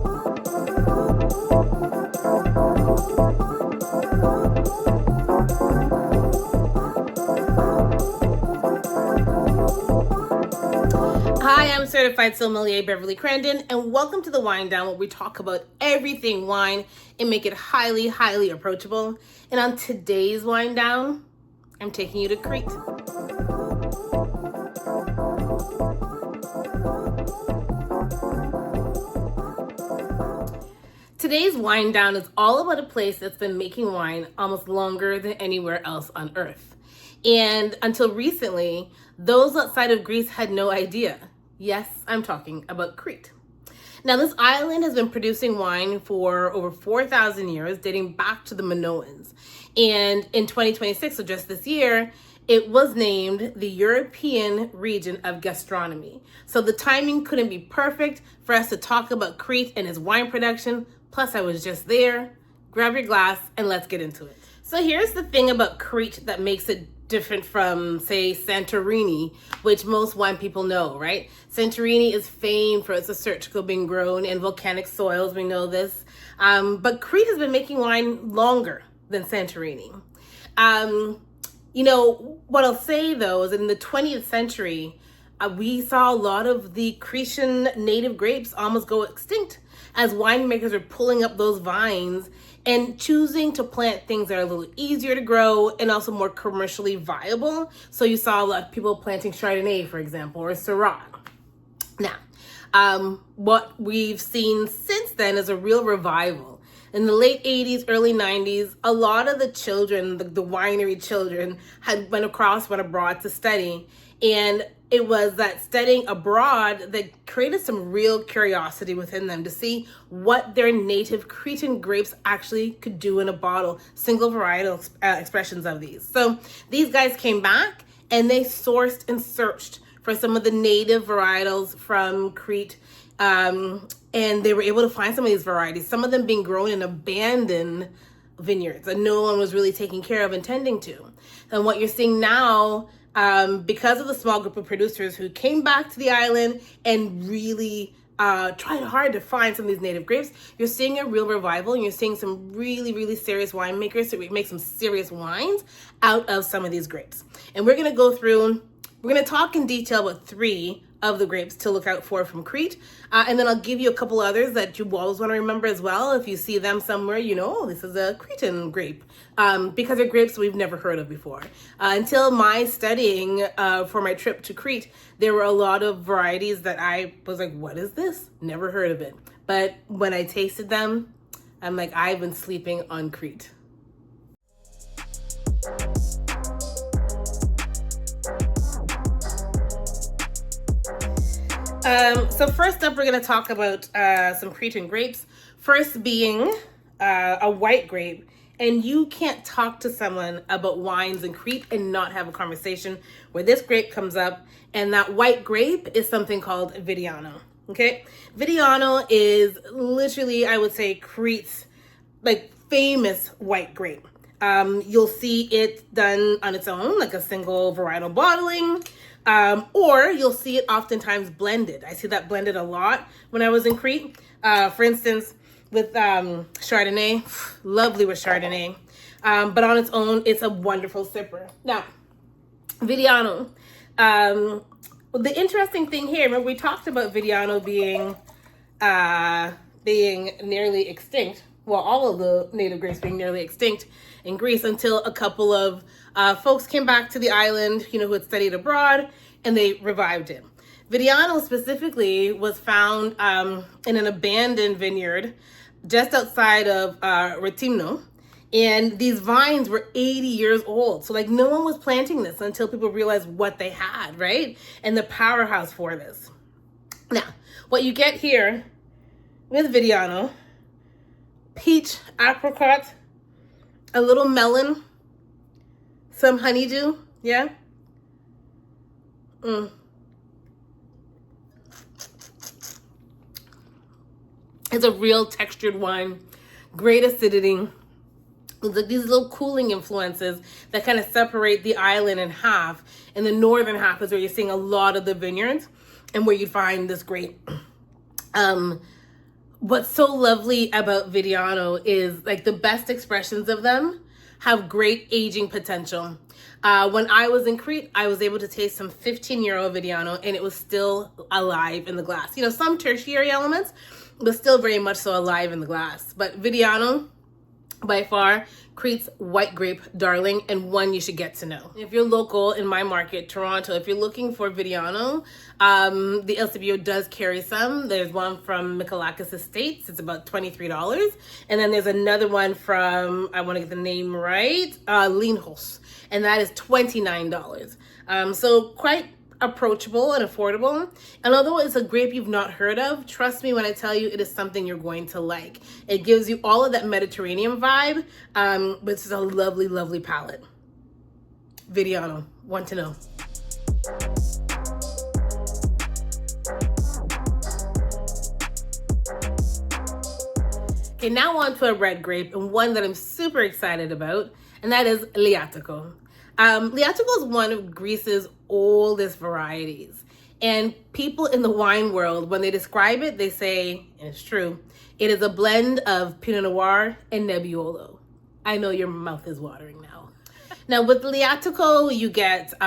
Hi, I'm Certified Sommelier Beverly Crandon, and welcome to the Wine Down, where we talk about everything wine and make it highly, highly approachable. And on today's Wine Down, I'm taking you to Crete. Today's Wine Down is all about a place that's been making wine almost longer than anywhere else on earth. And until recently, those outside of Greece had no idea. Yes, I'm talking about Crete. Now, this island has been producing wine for over 4,000 years, dating back to the Minoans. And in 2026, so just this year, it was named the European region of gastronomy. So the timing couldn't be perfect for us to talk about Crete and its wine production. Plus, I was just there. Grab your glass and let's get into it. So here's the thing about Crete that makes it different from, say, Santorini, which most wine people know, right? Santorini is famed for its acertico being grown in volcanic soils. We know this. But Crete has been making wine longer than Santorini. What I'll say, though, is in the 20th century, we saw a lot of the Cretan native grapes almost go extinct as winemakers are pulling up those vines and choosing to plant things that are a little easier to grow and also more commercially viable. So you saw a lot of people planting Chardonnay, for example, or Syrah. Now, what we've seen since then is a real revival. In the late 80s, early 90s, a lot of the children, the winery children, went abroad to study. And it was that studying abroad that created some real curiosity within them to see what their native Cretan grapes actually could do in a bottle, single varietal expressions of these. So these guys came back and they sourced and searched for some of the native varietals from Crete. And they were able to find some of these varieties, some of them being grown in abandoned vineyards that no one was really taking care of and tending to. And what you're seeing now, because of the small group of producers who came back to the island and really tried hard to find some of these native grapes, you're seeing a real revival, and you're seeing some really, really serious winemakers who make some serious wines out of some of these grapes. And we're going to talk in detail about 3 of the grapes to look out for from Crete. And then I'll give you a couple others that you always want to remember as well. If you see them somewhere, this is a Cretan grape, because they're grapes we've never heard of before. Until my studying for my trip to Crete, there were a lot of varieties that I was like, what is this? Never heard of it. But when I tasted them, I'm like, I've been sleeping on Crete. So first up, we're going to talk about some Cretan grapes. First being a white grape. And you can't talk to someone about wines in Crete and not have a conversation where this grape comes up. And that white grape is something called Vidiano. Okay? Vidiano is literally, I would say, Crete's famous white grape. You'll see it done on its own, like a single varietal bottling. Or you'll see it oftentimes blended. I see that blended a lot when I was in Crete. For instance, with Chardonnay, lovely with Chardonnay. But on its own, it's a wonderful sipper. Now, Vidiano. The interesting thing here, remember we talked about Vidiano being nearly extinct. Well, all of the native grapes being nearly extinct in Greece until a couple of folks came back to the island, who had studied abroad, and they revived it. Vidiano specifically was found in an abandoned vineyard just outside of Retimno. And these vines were 80 years old. So no one was planting this until people realized what they had, right? And the powerhouse for this. Now, what you get here with Vidiano, peach, apricot, a little melon, some honeydew, yeah? It's a real textured wine, great acidity. It's like these little cooling influences that kind of separate the island in half. And the northern half is where you're seeing a lot of the vineyards and where you find this great What's so lovely about Vidiano is like the best expressions of them have great aging potential. When I was in Crete, I was able to taste some 15-year-old Vidiano and it was still alive in the glass. You know, some tertiary elements, but still very much so alive in the glass. But Vidiano, by far, Crete's white grape darling, and one you should get to know. If you're local in my market, Toronto, if you're looking for Vidiano, the LCBO does carry some. There's one from Michalakis Estate. It's about $23. And then there's another one from, I want to get the name right, Linhos, and that is $29. So quite approachable and affordable. And although it's a grape you've not heard of, trust me when I tell you it is something you're going to like. It gives you all of that Mediterranean vibe, but it's just a lovely, lovely palate. Vidiano, want to know. Okay, now on to a red grape, and one that I'm super excited about, and that is Liatiko. Liatiko is one of Greece's oldest varieties. And people in the wine world, when they describe it, they say, and it's true, it is a blend of Pinot Noir and Nebbiolo. I know your mouth is watering now. Now with Liatiko, you get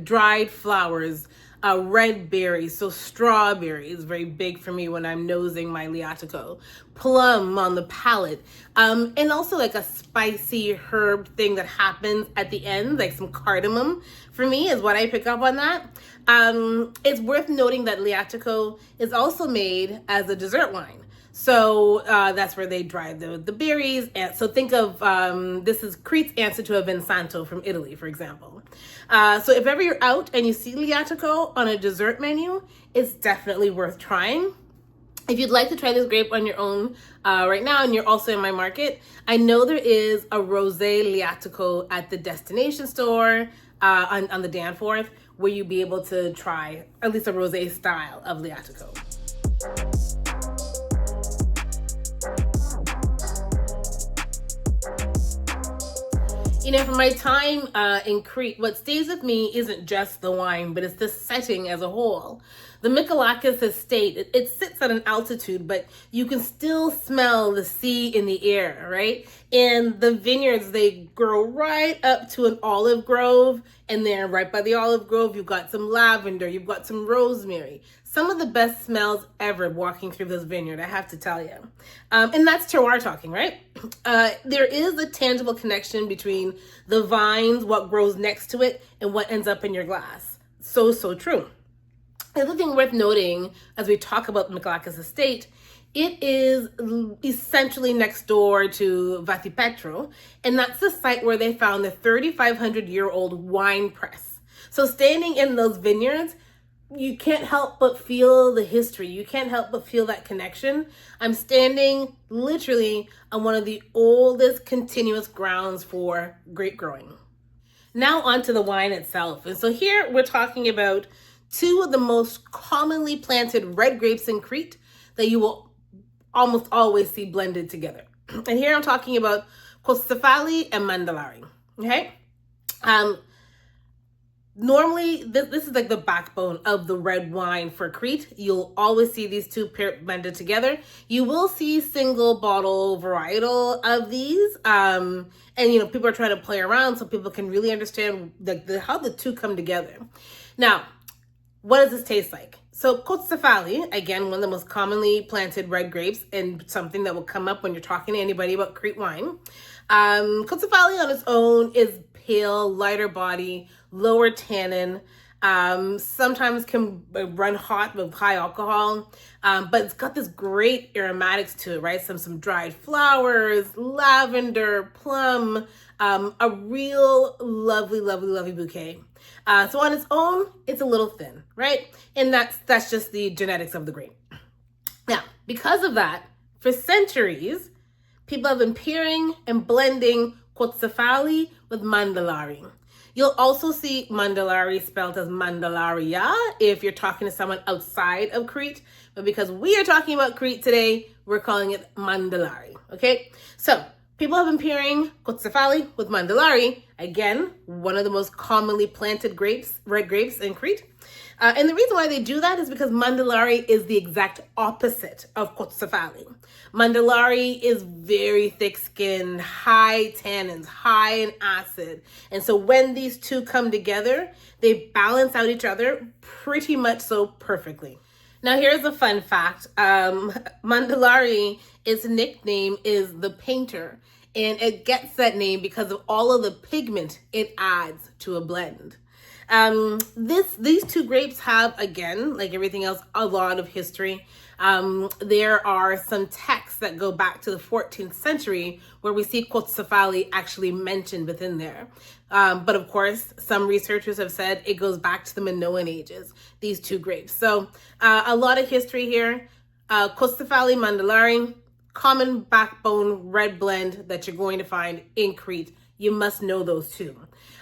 dried flowers, red berries, so strawberry is very big for me when I'm nosing my Liatiko. Plum on the palate, and also like a spicy herb thing that happens at the end, like some cardamom for me is what I pick up on that. It's worth noting that Liatiko is also made as a dessert wine. So that's where they dry the berries. And so think of, this is Crete's answer to a Vinsanto from Italy, for example. So if ever you're out and you see Liatiko on a dessert menu, it's definitely worth trying. If you'd like to try this grape on your own right now, and you're also in my market, I know there is a rosé Liatiko at the destination store on the Danforth, where you'll be able to try at least a rosé style of Liatiko. You know, from my time in Crete, what stays with me isn't just the wine, but it's the setting as a whole. The Michalakis Estate, it sits at an altitude, but you can still smell the sea in the air, right? And the vineyards, they grow right up to an olive grove, and then right by the olive grove, you've got some lavender, you've got some rosemary. Some of the best smells ever walking through this vineyard, I have to tell you. And that's terroir talking, right? There is a tangible connection between the vines, what grows next to it, and what ends up in your glass. So, so true. The other thing worth noting as we talk about Michalakis Estate, it is essentially next door to Vatipetro, and that's the site where they found the 3,500-year-old wine press. So standing in those vineyards, you can't help but feel the history. You can't help but feel that connection. I'm standing literally on one of the oldest continuous grounds for grape growing. Now onto the wine itself. And so here we're talking about two of the most commonly planted red grapes in Crete that you will almost always see blended together. And here I'm talking about Kotsifali and Mandilari, okay? Normally, this is like the backbone of the red wine for Crete. You'll always see these two blended together. You will see single bottle varietal of these. And, you know, people are trying to play around so people can really understand how the two come together. Now, what does this taste like? So Kotsifali, again, one of the most commonly planted red grapes, and something that will come up when you're talking to anybody about Crete wine. Kotsifali on its own is pale, lighter body, lower tannin, sometimes can run hot with high alcohol, but it's got this great aromatics to it, right? Some dried flowers, lavender, plum, a real lovely, lovely, lovely bouquet. So on its own, it's a little thin, right? And that's just the genetics of the grape. Now, because of that, for centuries, people have been pairing and blending Kotsifali with Mandilari. You'll also see Mandilari spelled as Mandilaria if you're talking to someone outside of Crete. But because we are talking about Crete today, we're calling it Mandilari, okay? So People have been pairing Kotsifali with Mandilari, again, one of the most commonly planted grapes, red grapes in Crete. And the reason why they do that is because Mandilari is the exact opposite of Kotsifali. Mandilari is very thick-skinned, high tannins, high in acid. And so when these two come together, they balance out each other pretty much so perfectly. Now here's a fun fact. Mandilari, its nickname is the painter, and it gets that name because of all of the pigment it adds to a blend. These two grapes have, again, like everything else, a lot of history. There are some texts that go back to the 14th century where we see Kotsifali actually mentioned within there. But of course, some researchers have said it goes back to the Minoan ages, these two grapes. So a lot of history here. Kotsifali Mandilari, common backbone red blend that you're going to find in Crete. You must know those two.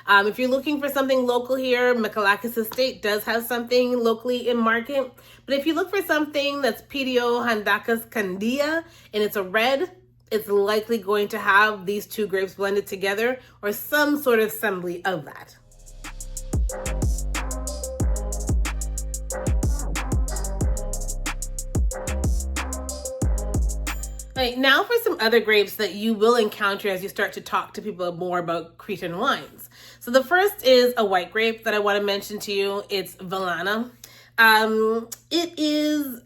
If you're looking for something local here, Michalakis Estate does have something locally in market. But if you look for something that's PDO Handakas Candia and it's a red, it's likely going to have these two grapes blended together or some sort of assembly of that. Right, now for some other grapes that you will encounter as you start to talk to people more about Cretan wines. So the first is a white grape that I want to mention to you. It's Vilana. It is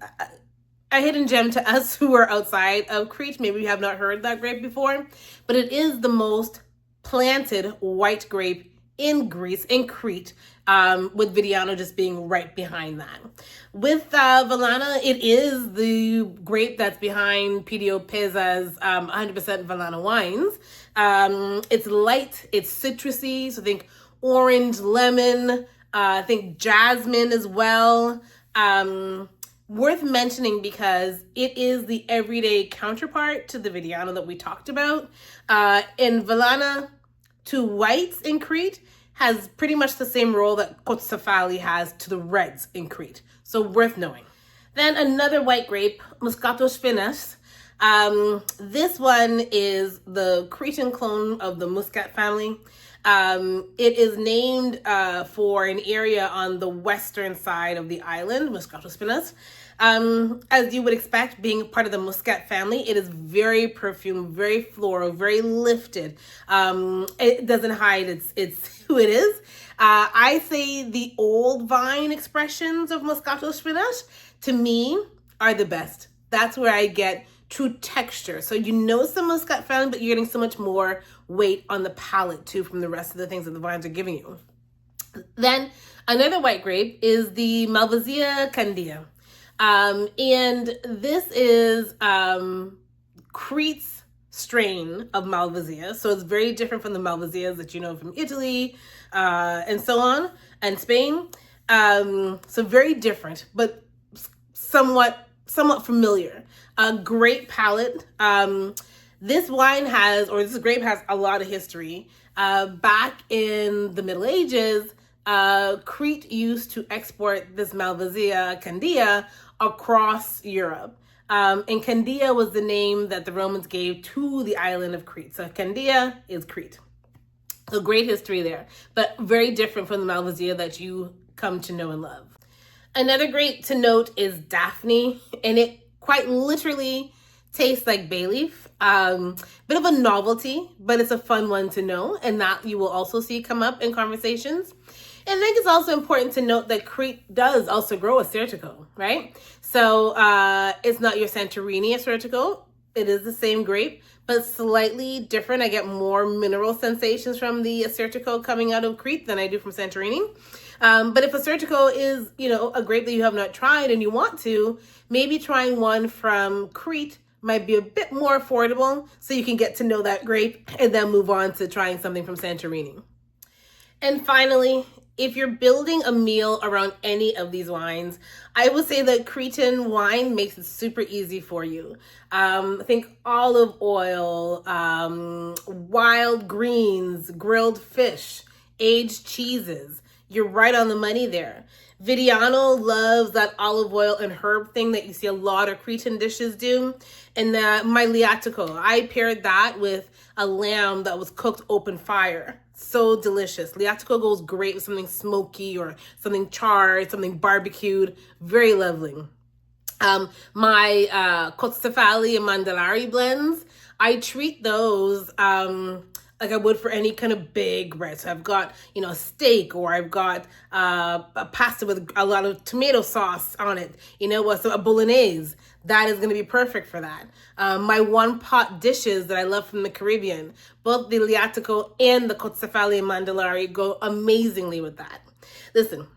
a hidden gem to us who are outside of Crete. Maybe you have not heard that grape before, but it is the most planted white grape in Greece, in Crete, with Vidiano just being right behind that. With Vilana, it is the grape that's behind PDO Peza's 100% Vilana wines. It's light, it's citrusy, so think orange, lemon, I think jasmine as well. Worth mentioning because it is the everyday counterpart to the Vidiano that we talked about. In Vilana, to whites in Crete has pretty much the same role that Kotsifali has to the reds in Crete. So worth knowing. Then another white grape, Muscat of Spina. This one is the Cretan clone of the Muscat family. It is named for an area on the western side of the island, Muscat of Spina. As you would expect, being part of the Muscat family, it is very perfumed, very floral, very lifted. It doesn't hide it's who it is. I say the old vine expressions of Muscat of Spina, to me, are the best. That's where I get true texture. So you know some Muscat family, but you're getting so much more weight on the palate too from the rest of the things that the vines are giving you. Then another white grape is the Malvasia di Candia. And this is Crete's strain of Malvasia. So it's very different from the Malvasias that you know from Italy and so on, and Spain. So very different, but somewhat familiar. A great palate. This grape has a lot of history. Back in the Middle Ages, Crete used to export this Malvasia Candia across Europe. And Candia was the name that the Romans gave to the island of Crete. So Candia is Crete. So great history there, but very different from the Malvasia that you come to know and love. Another grape to note is Dafni, and it quite literally tastes like bay leaf. Bit of a novelty, but it's a fun one to know, and that you will also see come up in conversations. And I think it's also important to note that Crete does also grow Assyrtiko, right? So it's not your Santorini Assyrtiko. It is the same grape, but slightly different. I get more mineral sensations from the Assyrtiko coming out of Crete than I do from Santorini. But if Assyrtiko is, a grape that you have not tried and you want to, maybe trying one from Crete might be a bit more affordable so you can get to know that grape and then move on to trying something from Santorini. And finally, if you're building a meal around any of these wines, I would say that Cretan wine makes it super easy for you. Think olive oil, wild greens, grilled fish, aged cheeses. You're right on the money there. Vidiano loves that olive oil and herb thing that you see a lot of Cretan dishes do. And my Liatiko, I paired that with a lamb that was cooked open fire. So delicious. Liatiko goes great with something smoky or something charred, something barbecued. Very lovely. My Kotsifali Mandilari blends, I treat those like I would for any kind of big bread. So I've got, a steak, or I've got a pasta with a lot of tomato sauce on it, so a bolognese. That is going to be perfect for that. My one pot dishes that I love from the Caribbean, both the Liatiko and the Kotsifali Mandilari go amazingly with that. Listen,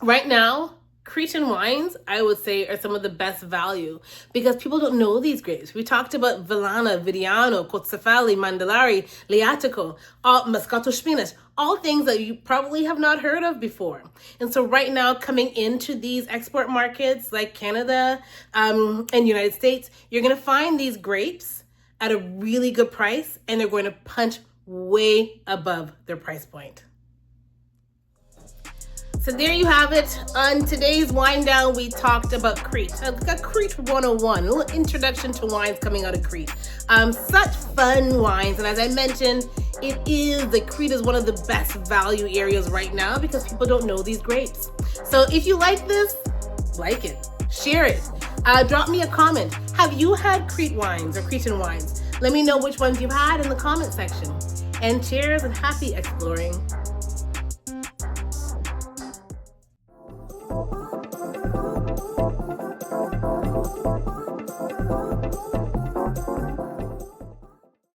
right now, Cretan wines, I would say, are some of the best value because people don't know these grapes. We talked about Vilana, Vidiano, Kotsifali, Mandilari, Liatiko, Muscat of Spina, all things that you probably have not heard of before. And so right now, coming into these export markets like Canada and United States, you're going to find these grapes at a really good price, and they're going to punch way above their price point. So there you have it. On today's Wine Down, we talked about Crete. I've got Crete 101, a little introduction to wines coming out of Crete. Such fun wines. And as I mentioned, Crete is one of the best value areas right now because people don't know these grapes. So if you like this, like it, share it. Drop me a comment. Have you had Crete wines or Cretan wines? Let me know which ones you've had in the comment section. And cheers and happy exploring.